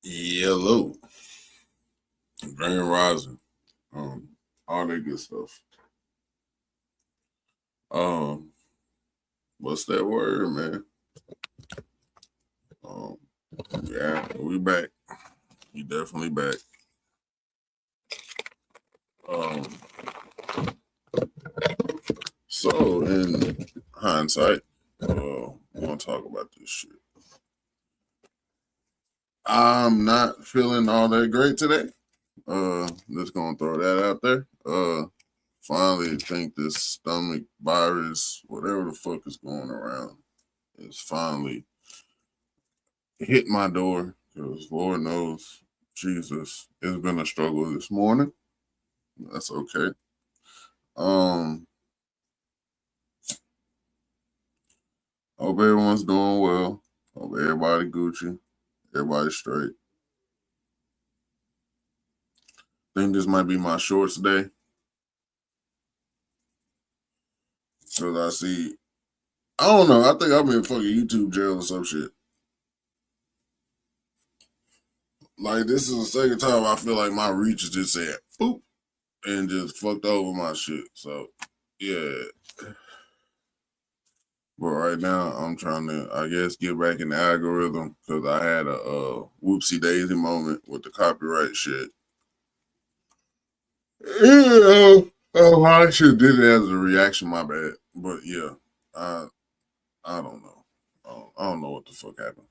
Yellow, Grand Rising, all that good stuff. Um, what's that word, man? Um, yeah, we back. We definitely back. Um, so in hindsight, we want to talk about this shit. I'm not feeling all that great today. Just gonna throw that out there. Finally think this stomach virus, whatever the fuck is going around, is finally hit my door because Lord knows, Jesus, it's been a struggle this morning. That's okay. Hope everyone's doing well. Hope everybody Gucci, everybody straight. Think this might be my shorts day. Because I see, I don't know, I think I'm in fucking YouTube jail or some shit. Like, this is the second time I feel like my reach is just said, boop, and just fucked over my shit. So, yeah. But right now, I'm trying to, I guess, get back in the algorithm because I had a whoopsie daisy moment with the copyright shit. Yeah, I should did it as a reaction. My bad. But yeah, I I don't know. I don't know what the fuck happened.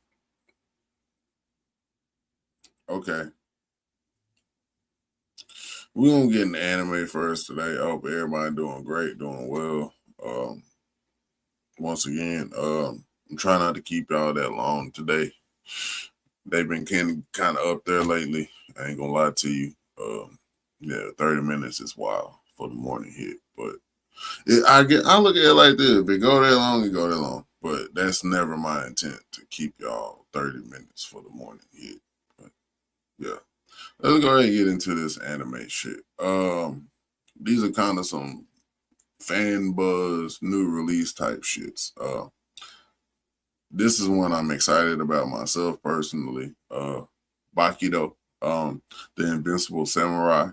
Okay, we gonna get an anime first today. I hope everybody doing great, doing well. Once again, I'm trying not to keep y'all that long today. They've been kind of up there lately. I ain't gonna lie to you. Yeah, 30 minutes is wild for the morning hit, but I look at it like this: if it go that long, it go that long. But that's never my intent to keep y'all 30 minutes for the morning hit. But yeah, let's go ahead and get into this anime shit. These are kind of some fan buzz, new release type shits. This is one I'm excited about myself personally. Bakido, the Invincible Samurai.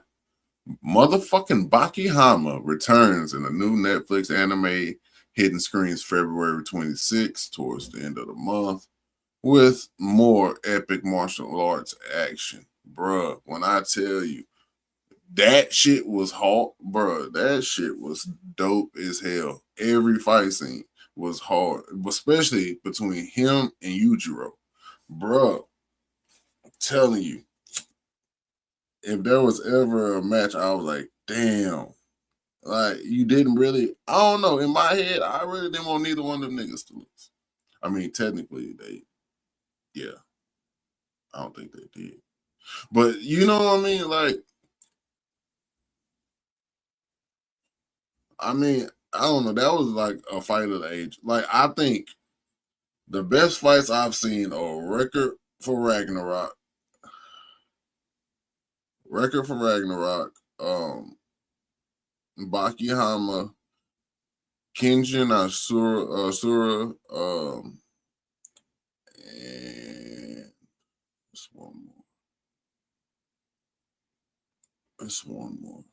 Motherfucking Baki Hama returns in a new Netflix anime hitting screens February 26th towards the end of the month with more epic martial arts action. Bruh, when I tell you that shit was hot, bruh, that shit was dope as hell. Every fight scene was hard, especially between him and Yujiro. Bruh, I'm telling you, if there was ever a match, I was like, damn. Like, you didn't really, I don't know. In my head, I really didn't want neither one of them niggas to lose. I mean, technically, yeah, I don't think they did. But you know what I mean? Like, I mean, I don't know. That was like a fight of the age. Like, I think the best fights I've seen are Record for Ragnarok, Baki Hama, Kenjin Asura, and it's one more. It's one more.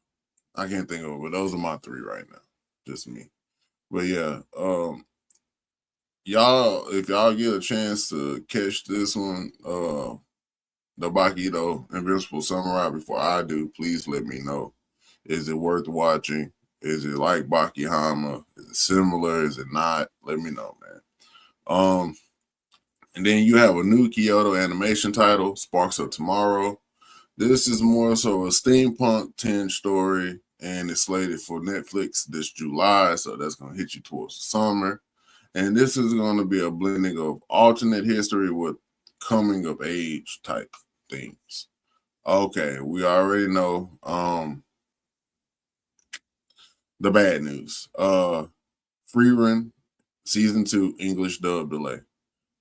I can't think of it, but those are my three right now. Just me. But yeah, y'all, if y'all get a chance to catch this one, the Bakido Invincible Samurai before I do, please let me know. Is it worth watching? Is it like Baki Hama? Is it similar? Is it not? Let me know, man. And then you have a new Kyoto animation title, Sparks of Tomorrow. This is more so a steampunk 10 story, and it's slated for Netflix this July, so that's going to hit you towards the summer. And this is going to be a blending of alternate history with coming of age type themes. Okay, we already know the bad news. Freerun season 2 English dub delay.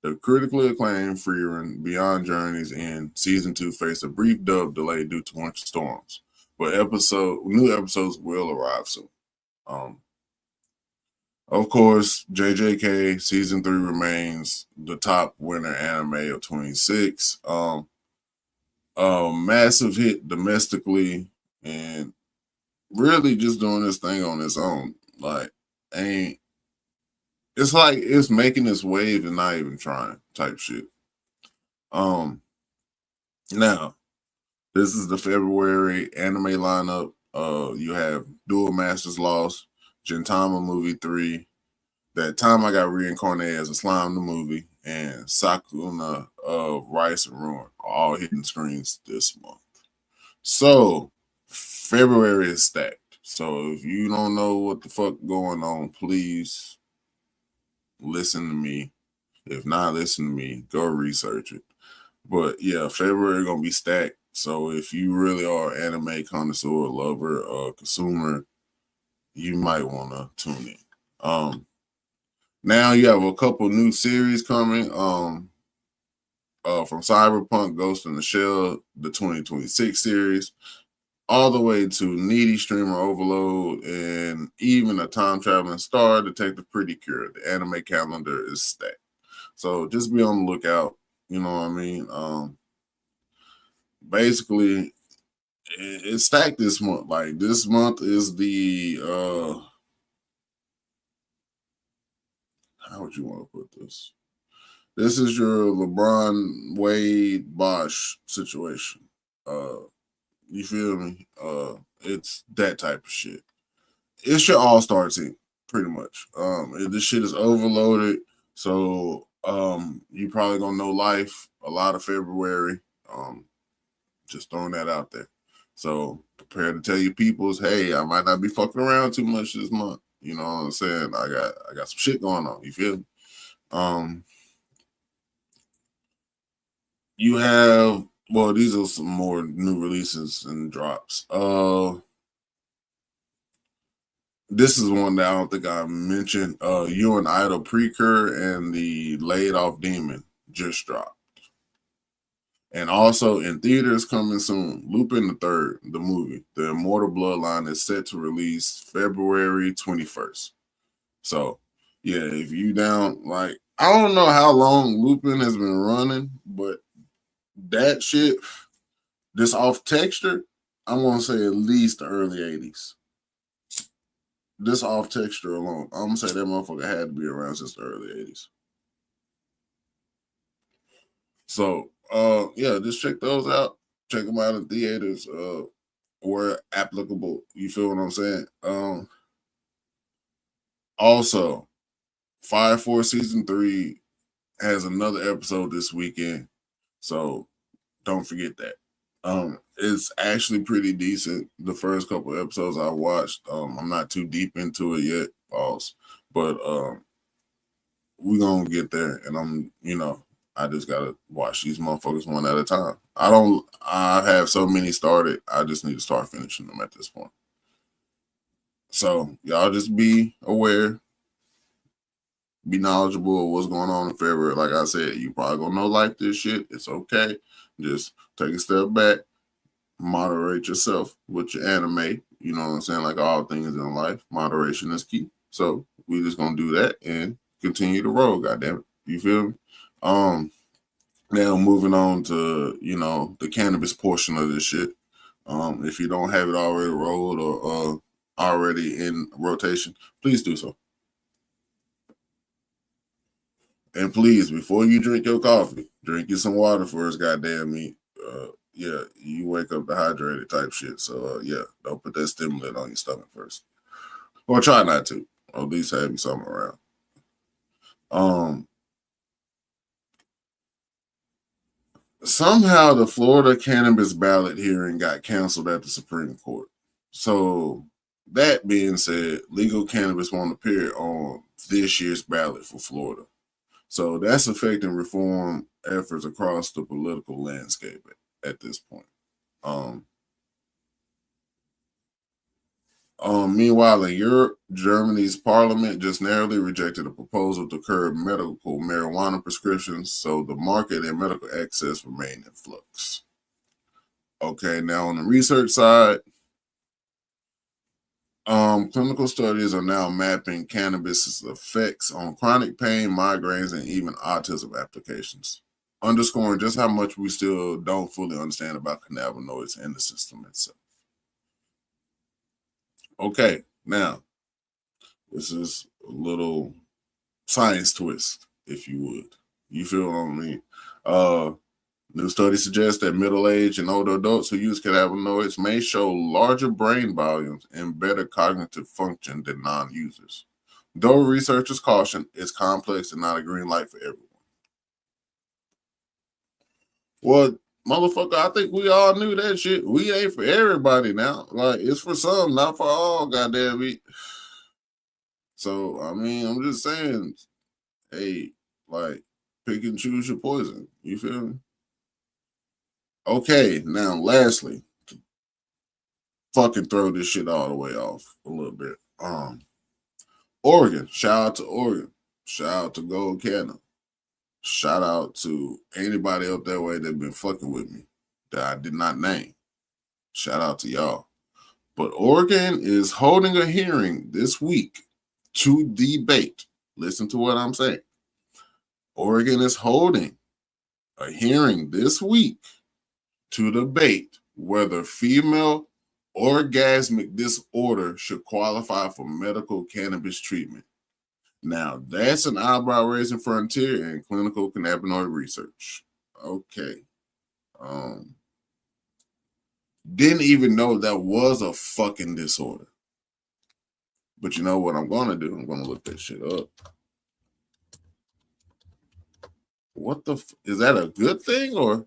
The critically acclaimed Freerun Beyond Journeys in season 2 faced a brief dub delay due to winter storms, but new episodes will arrive soon. Of course, JJK season 3 remains the top winner anime of 26. Massive hit domestically and really just doing this thing on its own. Like, ain't it's like it's making its wave and not even trying type shit. Now this is the February anime lineup. You have Duel Masters Lost, Gintama Movie 3, That Time I Got Reincarnated as a Slime the Movie, and Sakuna of Rice and Ruin are all hitting screens this month. So February is stacked. So if you don't know what the fuck going on, please listen to me. If not, listen to me. Go research it. But yeah, February gonna be stacked. So if you really are an anime connoisseur, lover, consumer, you might want to tune in. Now you have a couple new series coming. From Cyberpunk Ghost in the Shell, the 2026 series, all the way to Needy Streamer Overload, and even a time traveling star, Detective Pretty Cure. The anime calendar is stacked. So just be on the lookout. You know what I mean? Basically, it's stacked this month. Like this month is the how would you want to put this? This is your LeBron Wade Bosch situation. You feel me? It's that type of shit. It's your all-star team, pretty much. This shit is overloaded. So you probably gonna know life a lot of February. Just throwing that out there. So prepare to tell your peoples, hey, I might not be fucking around too much this month. You know what I'm saying? I got some shit going on. You feel me? You have these are some more new releases and drops. This is one that I don't think I mentioned. You and Idol Precur and the Laid Off Demon just dropped. And also in theaters coming soon, Lupin the Third, the movie, The Immortal Bloodline is set to release February 21st. So yeah, if you down, like, I don't know how long Lupin has been running, but that shit, this off texture, I'm gonna say at least the early 80s. This off texture alone, I'm gonna say that motherfucker had to be around since the early 80s. So yeah, just check those out. Check them out in theaters where applicable. You feel what I'm saying? Also, Fire Force season 3 has another episode this weekend. So don't forget that. It's actually pretty decent. The first couple episodes I watched, I'm not too deep into it yet, pause. But we're gonna get there, and I just gotta watch these motherfuckers one at a time. I have so many started, I just need to start finishing them at this point. So y'all just be aware, be knowledgeable of what's going on in February. Like I said, you probably gonna know like this shit. It's okay. Just take a step back, moderate yourself with your anime. You know what I'm saying? Like all things in life, moderation is key. So we just gonna do that and continue to roll. Goddamn it, you feel me? Now moving on to the cannabis portion of this shit. If you don't have it already rolled or already in rotation, please do so. And please, before you drink your coffee, drink you some water first. Goddamn me. Yeah, you wake up dehydrated type shit. So yeah, don't put that stimulant on your stomach first, or try not to. Or at least have you something around. Somehow the Florida cannabis ballot hearing got canceled at the Supreme Court. So that being said, legal cannabis won't appear on this year's ballot for Florida. So that's affecting reform efforts across the political landscape at this point. Meanwhile, in Europe, Germany's parliament just narrowly rejected a proposal to curb medical marijuana prescriptions, so the market and medical access remain in flux. Okay, now on the research side, clinical studies are now mapping cannabis's effects on chronic pain, migraines, and even autism applications. underscoring just how much we still don't fully understand about cannabinoids and the system itself. Okay, now this is a little science twist, if you would. You feel what I mean? New studies suggest that middle-aged and older adults who use cannabinoids may show larger brain volumes and better cognitive function than non-users. Though researchers caution it's complex and not a green light for everyone. Well, motherfucker, I think we all knew that shit. We ain't for everybody now. Like, it's for some, not for all, goddamn it. So, I mean, I'm just saying, hey, like, pick and choose your poison. You feel me? Okay, now, lastly, to fucking throw this shit all the way off a little bit. Oregon, shout out to Oregon. Shout out to Gold Canada. Shout out to anybody up that way that been fucking with me that I did not name. Shout out to y'all. But Oregon is holding a hearing this week to debate. Listen to what I'm saying. Oregon is holding a hearing this week to debate whether female orgasmic disorder should qualify for medical cannabis treatment. Now, that's an eyebrow-raising frontier in clinical cannabinoid research. Okay. Didn't even know that was a fucking disorder. But you know what I'm going to do? I'm going to look that shit up. What the is that a good thing or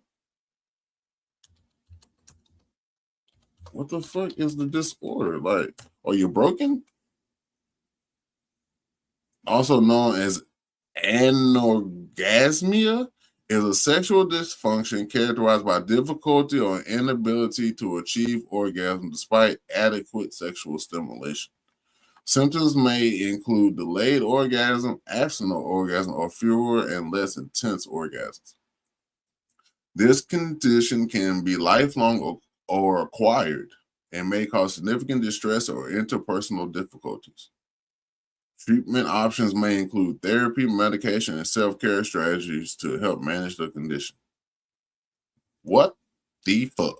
what the fuck is the disorder? Like, are you broken? Also known as anorgasmia, is a sexual dysfunction characterized by difficulty or inability to achieve orgasm despite adequate sexual stimulation. Symptoms may include delayed orgasm, absent orgasm, or fewer and less intense orgasms. This condition can be lifelong or acquired and may cause significant distress or interpersonal difficulties. Treatment options may include therapy, medication, and self-care strategies to help manage the condition. What the fuck?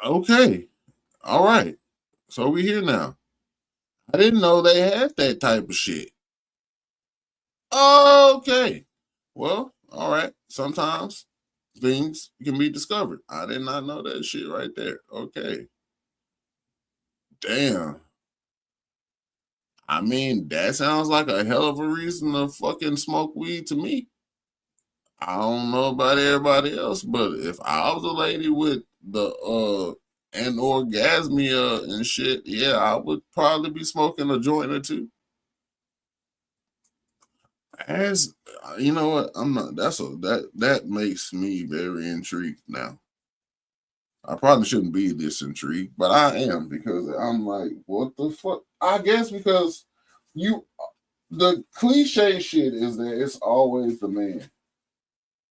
Okay. All right. So we're here now. I didn't know they had that type of shit. Okay. Well, all right. Sometimes things can be discovered. I did not know that shit right there. Okay. Damn. I mean, that sounds like a hell of a reason to fucking smoke weed to me. I don't know about everybody else, but if I was a lady with the anorgasmia and shit, yeah, I would probably be smoking a joint or two. As you know what, I'm not. That makes me very intrigued now. I probably shouldn't be this intrigued, but I am because I'm like, what the fuck? I guess because the cliche shit is that it's always the man.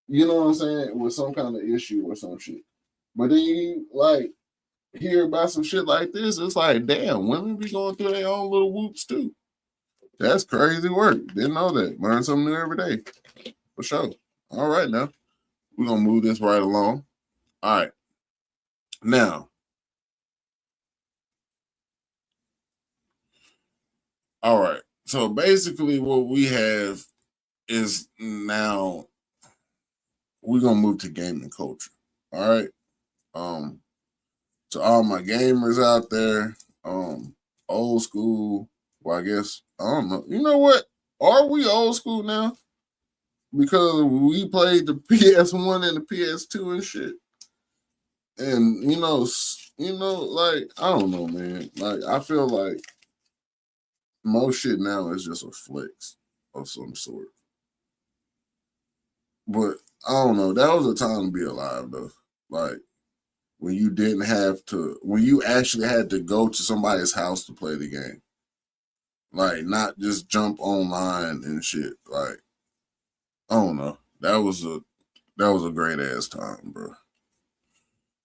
You know what I'm saying? With some kind of issue or some shit. But then you like hear about some shit like this, it's like, damn, women be going through their own little whoops too. That's crazy work. Didn't know that. Learn something new every day. For sure. All right, now. We're going to move this right along. All right. Now. All right. So basically what we have is now we're going to move to gaming culture. All right. To all my gamers out there, old school, well, I guess, I don't know. You know what? Are we old school now? Because we played the PS1 and the PS2 and shit. And like I don't know, man. Like I feel like most shit now is just a flex of some sort. But I don't know. That was a time to be alive though. Like when you didn't have to, when you actually had to go to somebody's house to play the game. Like not just jump online and shit. Like I don't know. That was a great ass time, bro.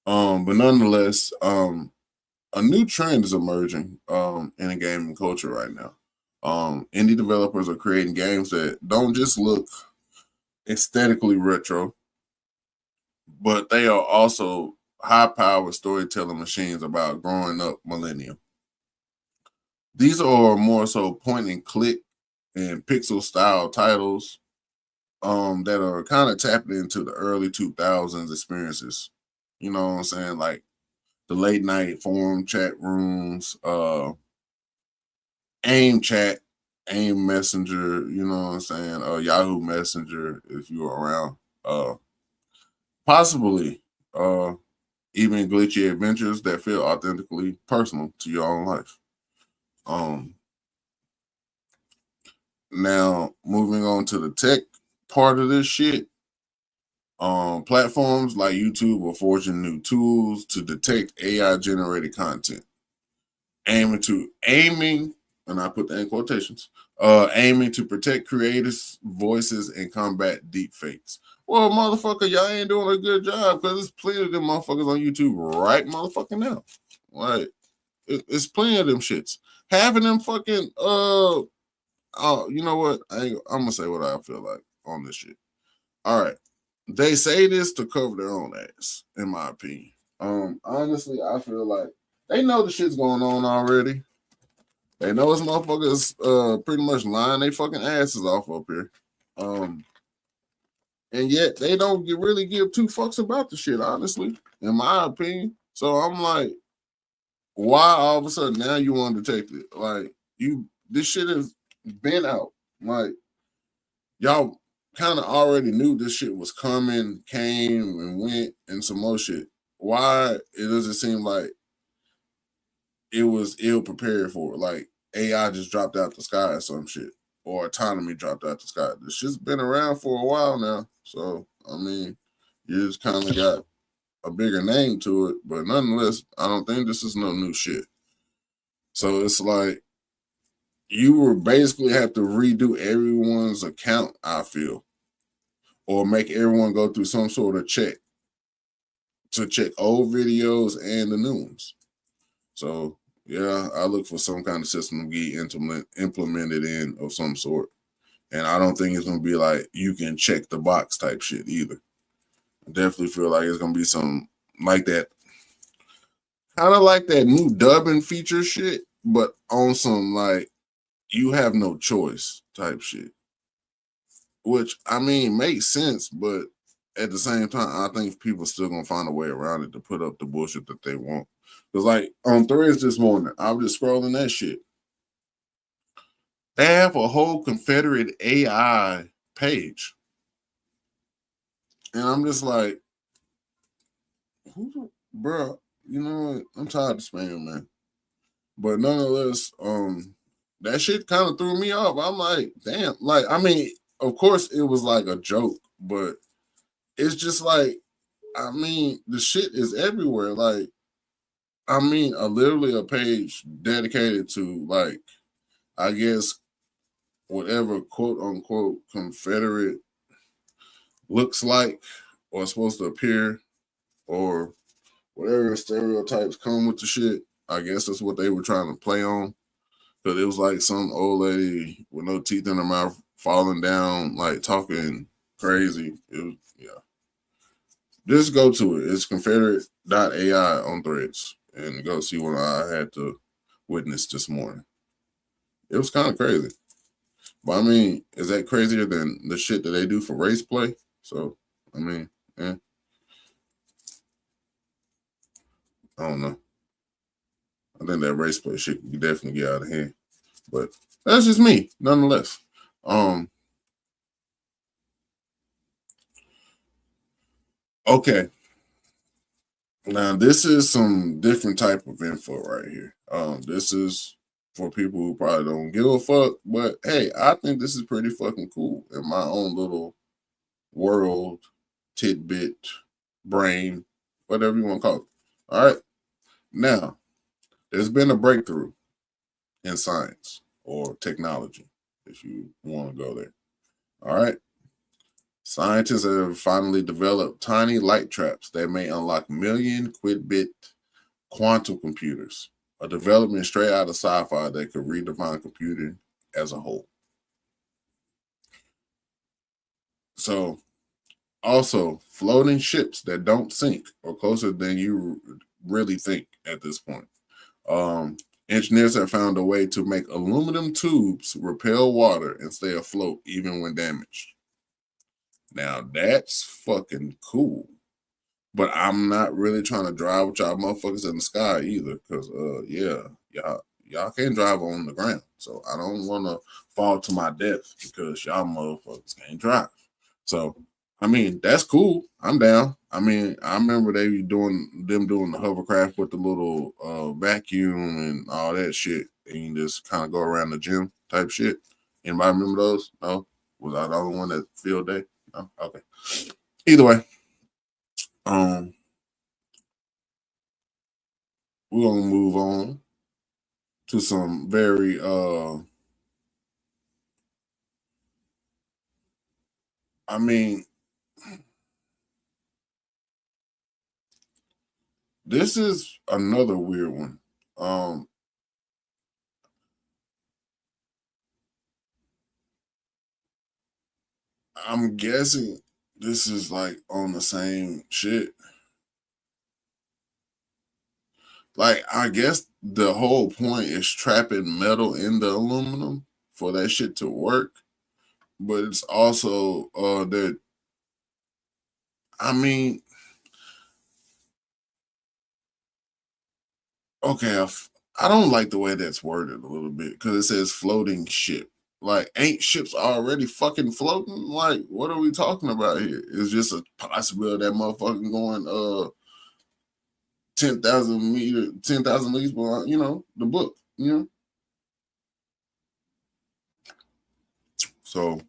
But nonetheless, a new trend is emerging in the gaming culture right now. Indie developers are creating games that don't just look aesthetically retro, but they are also high-powered storytelling machines about growing up millennial. These are more so point and click and pixel style titles that are kind of tapping into the early 2000s experiences. You know what I'm saying? Like the late night forum chat rooms, AIM chat, AIM Messenger, you know what I'm saying? Yahoo Messenger, if you were around. Possibly even glitchy adventures that feel authentically personal to your own life. Now, moving on to the tech part of this shit, platforms like YouTube are forging new tools to detect AI generated content, aiming, and I put that in quotations, aiming to protect creators' voices and combat deep fakes. Well, motherfucker, y'all ain't doing a good job because there's plenty of them motherfuckers on YouTube right motherfucking now. Like, it's plenty of them shits. Having them fucking, you know what? I'm gonna say what I feel like on this shit. All right. They say this to cover their own ass, in my opinion. Honestly, I feel like they know the shit's going on already. They know it's motherfuckers pretty much lying they fucking asses off up here. And yet they don't really give two fucks about the shit, honestly, in my opinion. So I'm like, why all of a sudden now you want to detect it? Like, this shit has been out. Like, y'all kind of already knew this shit was coming, came and went, and some more shit. Why it doesn't seem like it was ill prepared for it? Like AI just dropped out the sky or some shit, or autonomy dropped out the sky. This shit's been around for a while now. So I mean, you just kind of got a bigger name to it, but nonetheless, I don't think this is no new shit. So it's like you would basically have to redo everyone's account, I feel, or make everyone go through some sort of check to check old videos and the new ones. So yeah, I look for some kind of system to be implemented in of some sort. And I don't think it's gonna be like you can check the box type shit either. I definitely feel like it's gonna be some like that, kind of like that new dubbing feature shit, but on some like you have no choice type shit. Which I mean makes sense, but at the same time, I think people still gonna find a way around it to put up the bullshit that they want. Because like on Threads this morning, I was just scrolling that shit. They have a whole Confederate AI page, and I'm just like, bro, you know what? I'm tired of spam, man. But nonetheless, that shit kind of threw me off. I'm like, damn. Like, I mean, of course, it was like a joke, but it's just like, I mean, the shit is everywhere. Like, I mean, literally a page dedicated to like, I guess, whatever quote unquote Confederate looks like or supposed to appear or whatever stereotypes come with the shit. I guess that's what they were trying to play on. But it was like some old lady with no teeth in her mouth falling down, like talking crazy. It was, yeah. Just go to it. It's Confederate.ai on Threads and go see what I had to witness this morning. It was kind of crazy. But I mean, is that crazier than the shit that they do for race play? So, I mean, I don't know. I think that race play shit can definitely get out of hand. But that's just me, nonetheless. Okay. Now this is some different type of info right here. This is for people who probably don't give a fuck, but hey, I think this is pretty fucking cool in my own little world, tidbit, brain, whatever you want to call it. All right. Now, there's been a breakthrough in science or technology, if you want to go there. All right. Scientists have finally developed tiny light traps that may unlock million qubit quantum computers, a development straight out of sci-fi that could redefine computing as a whole. So, also, floating ships that don't sink or closer than you really think at this point. Engineers have found a way to make aluminum tubes repel water and stay afloat even when damaged. Now, that's fucking cool. But I'm not really trying to drive with y'all motherfuckers in the sky either, because y'all can't drive on the ground. So I don't want to fall to my death because y'all motherfuckers can't drive. So I mean, that's cool. I'm down. I mean, I remember they be doing the hovercraft with the little vacuum and all that shit, and you just kind of go around the gym type shit. Anybody remember those? No? Was I the only one that field day? No? Okay. Either way. We're gonna move on to some very I mean, this is another weird one. I'm guessing this is like on the same shit. Like, I guess the whole point is trapping metal in the aluminum for that shit to work. But it's also that I mean, okay, I don't like the way that's worded a little bit because it says floating ship. Like, ain't ships already fucking floating? Like, what are we talking about here? It's just a possibility that motherfucking going 10,000 leagues behind, the book, So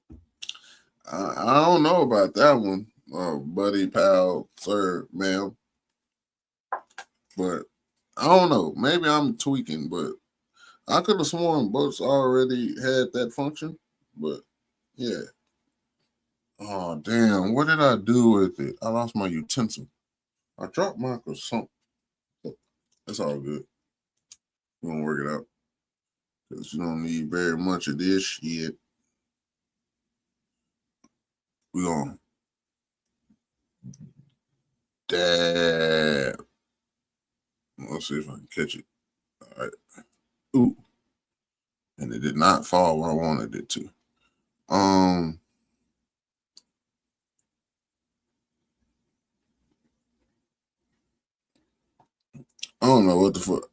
I don't know about that one, buddy, pal, sir, ma'am. But I don't know. Maybe I'm tweaking, but I could have sworn boats already had that function. But yeah. Oh damn! What did I do with it? I lost my utensil. I dropped my croissant. That's all good. We're gonna work it out because you don't need very much of this shit. We're gonna dab. Let's see if I can catch it. All right. Ooh. And it did not fall where I wanted it to. I don't know what the fuck.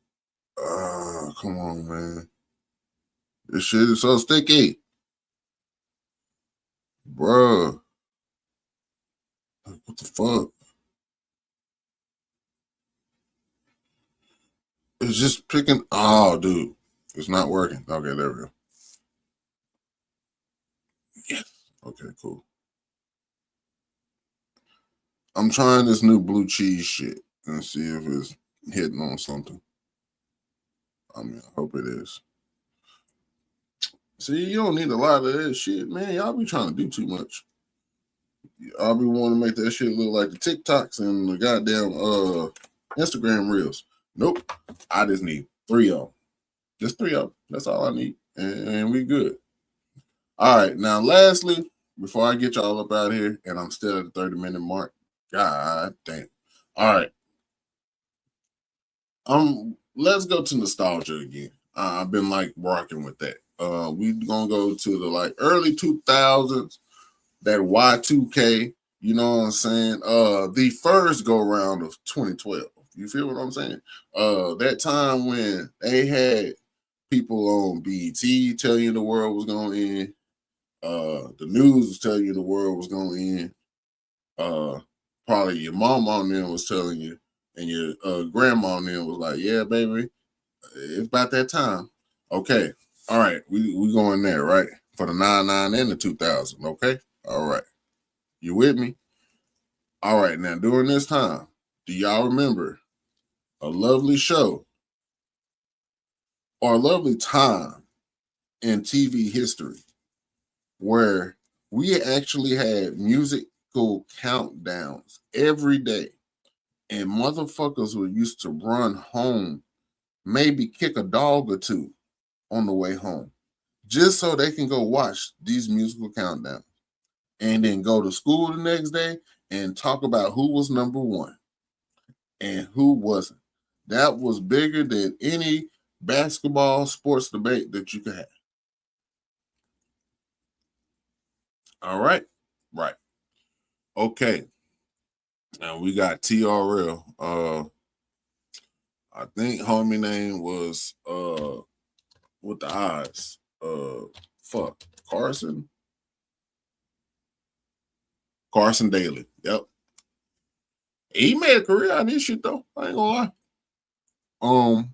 Come on, man. This shit is so sticky. Bruh. What the fuck? It's just picking. Oh, dude. It's not working. Okay, there we go. Yes. Okay, cool. I'm trying this new blue cheese shit and see if it's hitting on something. I mean, I hope it is. See, you don't need a lot of that shit, man. Y'all be trying to do too much. Y'all be wanting to make that shit look like the TikToks and the goddamn Instagram reels. Nope. I just need 3 of them. Just 3 of them. That's all I need. And we good. All right. Now, lastly, before I get y'all up out of here, and I'm still at the 30-minute mark. God damn. All right. Let's go to nostalgia again. I've been like rocking with that. We gonna go to the like early 2000s, that Y2K, you know what I'm saying? The first go round of 2012. You feel what I'm saying? That time when they had people on BET telling you the world was going in, the news was telling you the world was going in, probably your mom on them was telling you, and your grandma on them was like, yeah, baby, it's about that time. Okay. All right. We going there, right? For the 99 and the 2000. Okay. All right. You with me? All right. Now, during this time, do y'all remember a lovely show or a lovely time in TV history where we actually had musical countdowns every day. And motherfuckers were used to run home, maybe kick a dog or two on the way home, just so they can go watch these musical countdowns and then go to school the next day and talk about who was number one and who wasn't. That was bigger than any basketball sports debate that you could have. All right. Right. Okay. Now we got TRL. I think homie name was with the eyes. Carson. Carson Daly. Yep. He made a career out of this shit though. I ain't gonna lie.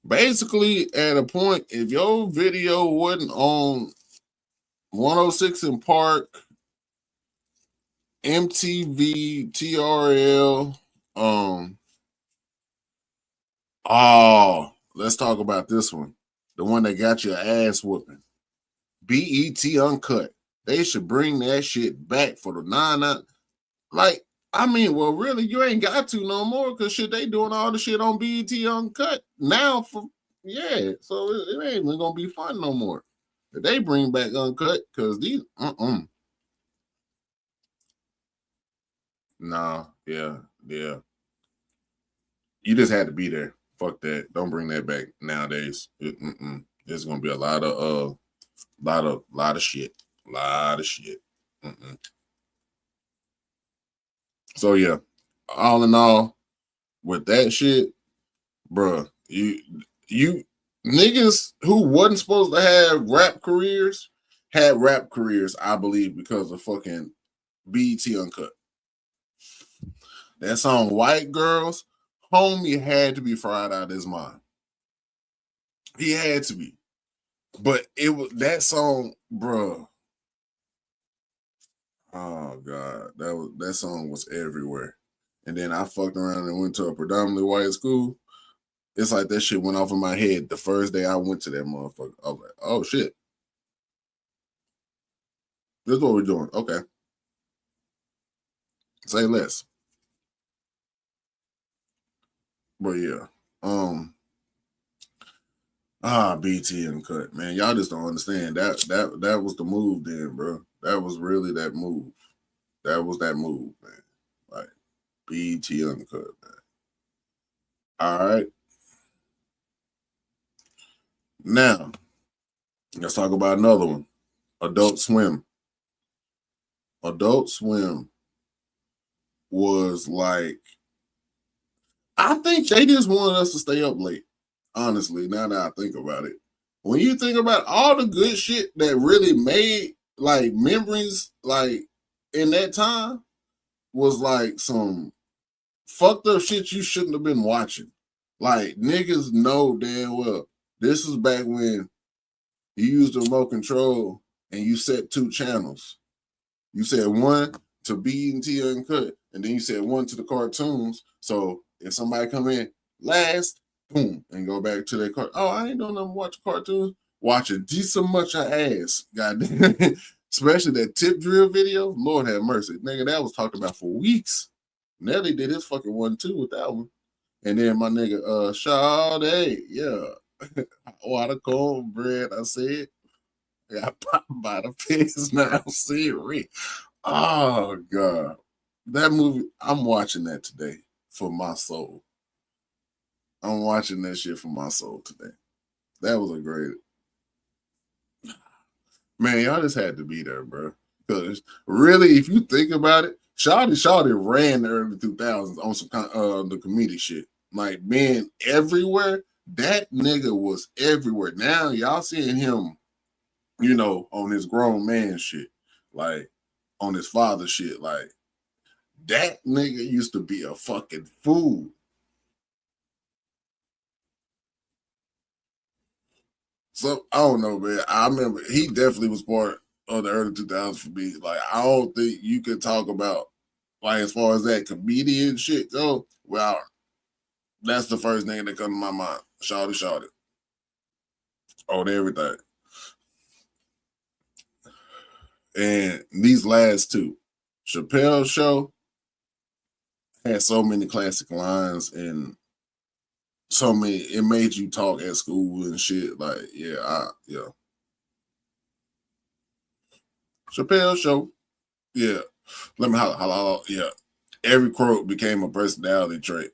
Basically at a point, if your video wasn't on 106 in Park, MTV, TRL, let's talk about this one. The one that got your ass whooping. BET Uncut. They should bring that shit back for the 9. Like, I mean, well, really, you ain't got to no more because shit, they doing all the shit on BET Uncut now for so it ain't even gonna be fun no more. If they bring back Uncut, because these nah, yeah. You just had to be there. Fuck that. Don't bring that back nowadays. There's gonna be a lot of shit. Lot of shit. So yeah, all in all, with that shit, bruh, you niggas who wasn't supposed to have rap careers had rap careers, I believe, because of fucking BET Uncut. That song White Girls, homie had to be fried out of his mind. He had to be. But it was that song, bruh. Oh God, that song was everywhere. And then I fucked around and went to a predominantly white school. It's like that shit went off in my head the first day I went to that motherfucker. I was like, oh shit. This is what we're doing. Okay. Say less. But yeah. BT Uncut, man. Y'all just don't understand. That was the move then, bro. That was really that move. That was that move, man. Like BT Uncut, man. All right. Now, let's talk about another one. Adult Swim. Adult Swim was like, I think they just wanted us to stay up late. Honestly, now that I think about it. When you think about all the good shit that really made like memories like in that time was like some fucked up shit you shouldn't have been watching. Like niggas know damn well this is back when you used the remote control and you set 2 channels. You said one to BET Uncut, and then you said one to the cartoons. So if somebody come in last, boom, and go back to their car. Oh, I ain't doing nothing watch cartoons. Watch a decent much of ass. Goddamn. Especially that tip drill video. Lord have mercy. Nigga, that was talked about for weeks. Nelly did his fucking one too with that one. And then my nigga, Sade, yeah. Water cornbread, I said. I got popped by the pigs now. Siri. Oh God. That movie, I'm watching that today for my soul. I'm watching that shit for my soul today. That was a great man. Y'all just had to be there, bro. Because really, if you think about it, Shawty ran the early 2000s on some kind the comedic shit. Like being everywhere. That nigga was everywhere. Now y'all seeing him, you know, on his grown man shit, like on his father shit. Like that nigga used to be a fucking fool. So I don't know, man. I remember he definitely was part of the early 2000s for me. Like I don't think you could talk about like as far as that comedian shit go. Well, that's the first name that come to my mind. Shawty on everything. And these last two, Chappelle's show had so many classic lines and so many. It made you talk at school and shit. Like, yeah. Chappelle's show, yeah. Let me holla. Yeah, every quote became a personality trait.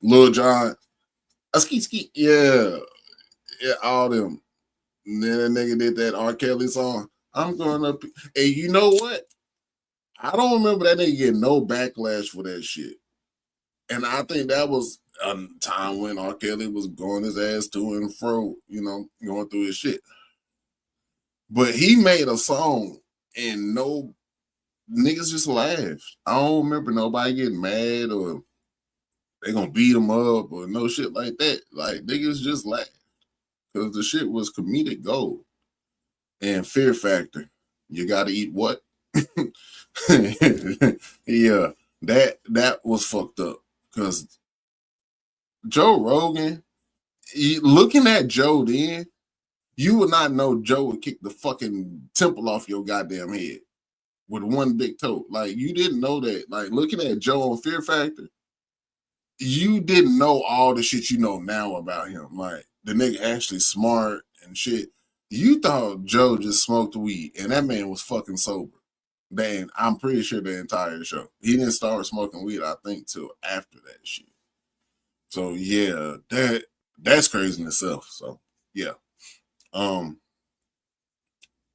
Lil Jon, a ski, yeah, all them. And then that nigga did that R. Kelly song. I'm going up, and you know what? I don't remember that nigga getting no backlash for that shit. And I think that was a time when R. Kelly was going his ass to and fro, going through his shit. But he made a song and no niggas just laughed. I don't remember nobody getting mad or they gonna beat him up or no shit like that. Like niggas just laughed because the shit was comedic gold. And Fear Factor, you gotta eat what? Yeah, that was fucked up because Joe Rogan, looking at Joe then, you would not know Joe would kick the fucking temple off your goddamn head with one big toe. Like you didn't know that. Like looking at Joe on Fear Factor, you didn't know all the shit you know now about him. Like the nigga actually smart and shit. You thought Joe just smoked weed, and that man was fucking sober. Man, I'm pretty sure the entire show. He didn't start smoking weed, I think, till after that shit. So yeah, that's crazy in itself. So yeah. Um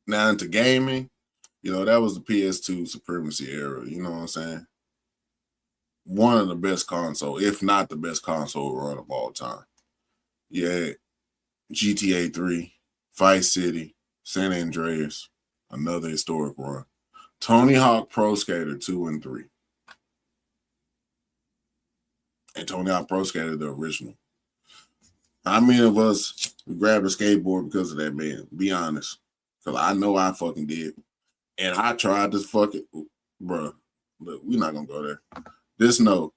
Now into gaming, that was the PS2 supremacy era, you know what I'm saying? One of the best console, if not the best console run of all time. Yeah, GTA 3, Vice City, San Andreas, another historic run. Tony Hawk Pro Skater 2 and 3. And Tony Hawk Pro Skater, the original. How many of us grabbed a skateboard because of that man? Be honest. Because I know I fucking did. And I tried to fucking, bruh. Look, we're not going to go there. Just know,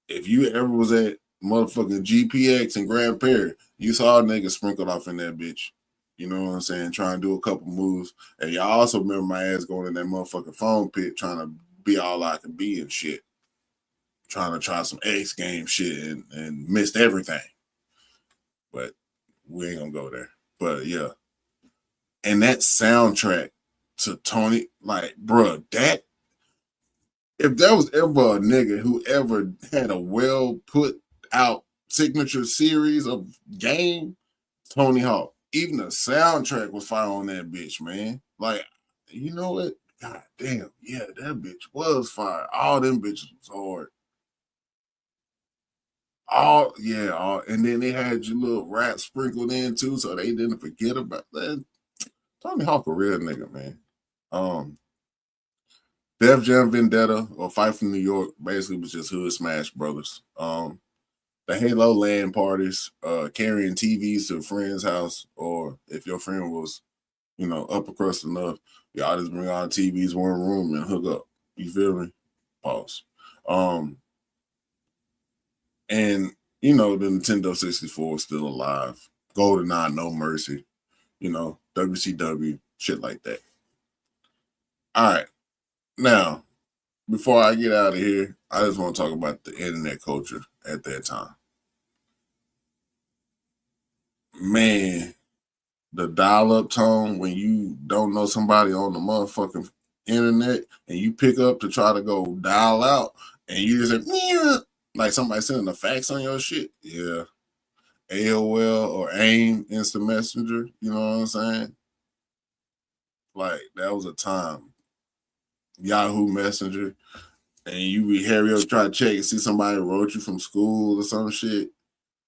if you ever was at motherfucking GPX and Grand Prairie, you saw a nigga sprinkled off in that bitch. You know what I'm saying? Trying to do a couple moves. And y'all also remember my ass going in that motherfucking foam pit trying to be all I could be and shit. Trying to try some X game shit and missed everything. But we ain't gonna go there. But yeah. And that soundtrack to Tony, like, bruh, that if there was ever a nigga who ever had a well put out signature series of game, Tony Hawk. Even the soundtrack was fire on that bitch, man. Like, you know what? God damn, yeah, that bitch was fire. All them bitches was hard. And then they had your little rap sprinkled in too, so they didn't forget about that. Tony Hawk a real nigga, man. Def Jam Vendetta or Fight from New York basically was just Hood Smash Brothers. The Halo LAN parties, carrying TVs to a friend's house, or if your friend was, upper crust enough, y'all just bring all TVs one room and hook up. You feel me? Pause. And the Nintendo 64 is still alive. GoldenEye, No Mercy, WCW, shit like that. All right. Now, before I get out of here, I just want to talk about the internet culture at that time. Man, the dial-up tone when you don't know somebody on the motherfucking internet and you pick up to try to go dial out and you just say, like somebody sending a fax on your shit. Yeah. AOL or AIM Instant Messenger, you know what I'm saying? Like, that was a time. Yahoo Messenger. And you be hurry up, try to check and see somebody wrote you from school or some shit.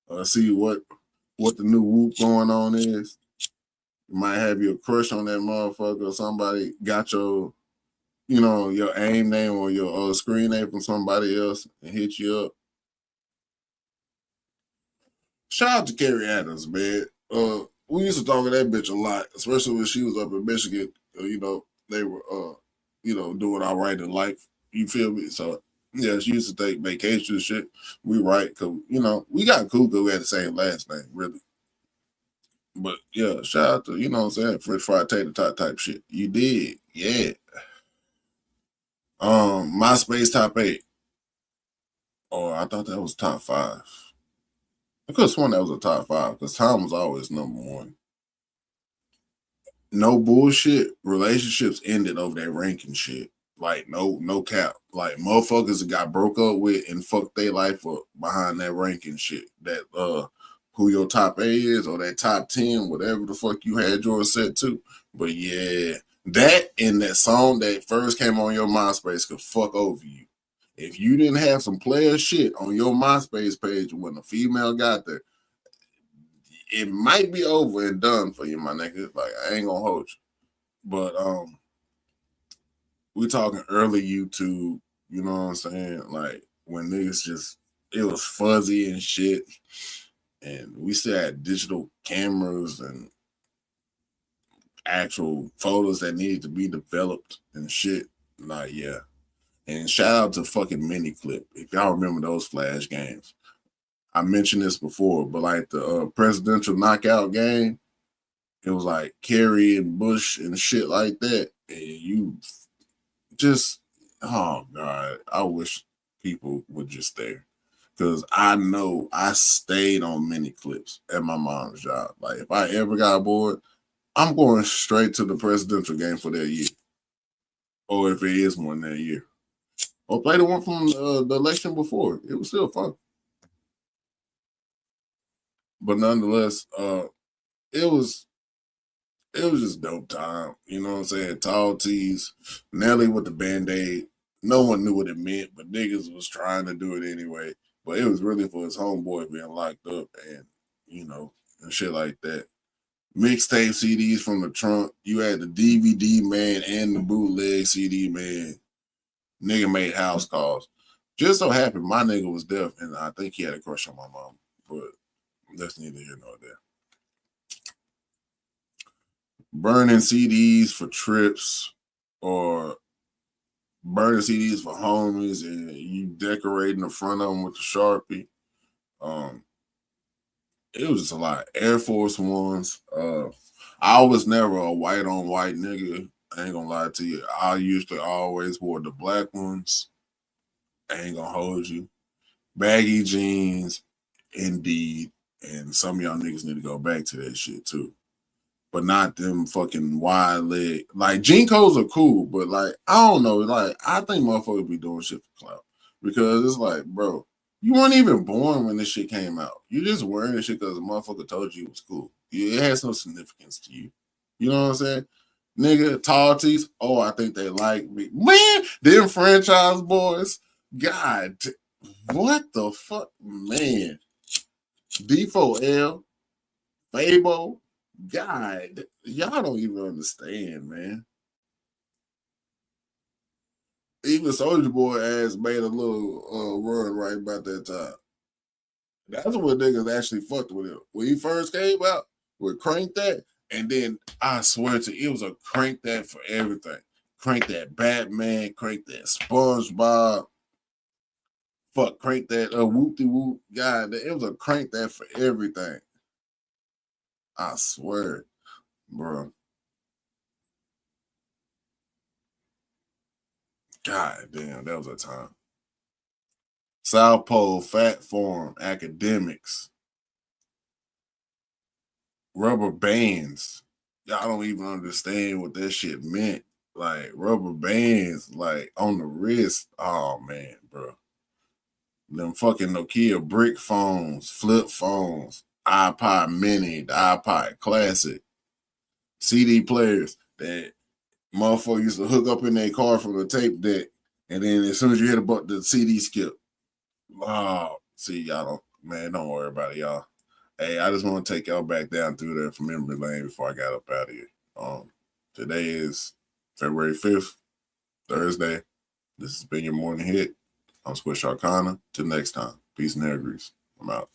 Or see what the new whoop going on is. You might have your crush on that motherfucker or somebody got your, your AIM name or your screen name from somebody else and hit you up. Shout out to Carrie Adams, man. We used to talk to that bitch a lot, especially when she was up in Michigan. They were, doing all right in life. You feel me? So, yeah, she used to take vacations and shit. We right, because, we got cool because we had the same last name, really. But, yeah, shout out to, French fried tater tot type shit. You did. Yeah. MySpace top 8. Oh, I thought that was top 5. I could have sworn that was a top 5 because Tom was always number 1. No bullshit. Relationships ended over that ranking shit. Like no cap. Like motherfuckers that got broke up with and fucked their life up behind that ranking shit. That who your top 8 is or that top 10, whatever the fuck you had yours set to. But yeah, that and that song that first came on your MySpace could fuck over you. If you didn't have some player shit on your MySpace page when a female got there, it might be over and done for you, my nigga. Like I ain't gonna hold you. But we talking early YouTube, you know what I'm saying? Like when niggas just it was fuzzy and shit. And we still had digital cameras and actual photos that needed to be developed and shit. Like, yeah. And shout out to fucking Mini Clip. If y'all remember those Flash games. I mentioned this before, but like the presidential knockout game, it was like Kerry and Bush and shit like that. And you just, oh God, I wish people would just stay. Because I know I stayed on mini clips at my mom's job. Like if I ever got bored, I'm going straight to the presidential game for that year. Or if it is one that year. Or play the one from the election before. It was still fun. But nonetheless, it was just dope time. You know what I'm saying? Tall tees, Nelly with the band-aid. No one knew what it meant, but niggas was trying to do it anyway. But it was really for his homeboy being locked up and, you know, and shit like that. Mixtape CDs from the trunk. You had the DVD man and the bootleg CD man. Nigga made house calls. Just so happened my nigga was deaf and I think he had a crush on my mom. But that's neither here nor there. Burning CDs for trips or burning CDs for homies and you decorating the front of them with the Sharpie. It was just a lot. Air Force Ones. I was never a white on white nigga. I ain't gonna lie to you. I used to always wore the black ones. I ain't gonna hold you. Baggy jeans, indeed. And some of y'all niggas need to go back to that shit too. But not them fucking wide leg. Like Jinkos are cool, but like I don't know. Like I think motherfuckers be doing shit for clout because it's like, bro, you weren't even born when this shit came out. You just wearing this shit because a motherfucker told you it was cool. It has no significance to you. You know what I'm saying? Nigga, tall tees. Oh, I think they like me. Man, them franchise boys. God, what the fuck, man? D4L, Fabo. God, y'all don't even understand, man. Even Soldier Boy ass made a little run right about that time. That's what niggas actually fucked with him. When he first came out, we Crank That, and then I swear to you, it was a Crank That for everything. Crank That Batman, Crank That SpongeBob, fuck, Crank That Whoop-de-Whoop. God, it was a Crank That for everything. I swear, bro. God damn, that was a time. South Pole, Fat Form, Academics, Rubber Bands. Y'all don't even understand what that shit meant. Like rubber bands, like on the wrist. Oh man, bro. Them fucking Nokia brick phones, flip phones, iPod Mini, the iPod Classic, CD players that motherfuckers used to hook up in their car from the tape deck, and then as soon as you hit about the CD skip. Oh, see, y'all don't, man, don't worry about it, y'all. Hey, I just want to take y'all back down through there from memory lane before I got up out of here. Today is February 5th, Thursday. This has been your morning hit. I'm Squish Arcana. Till next time. Peace and hair grease. I'm out.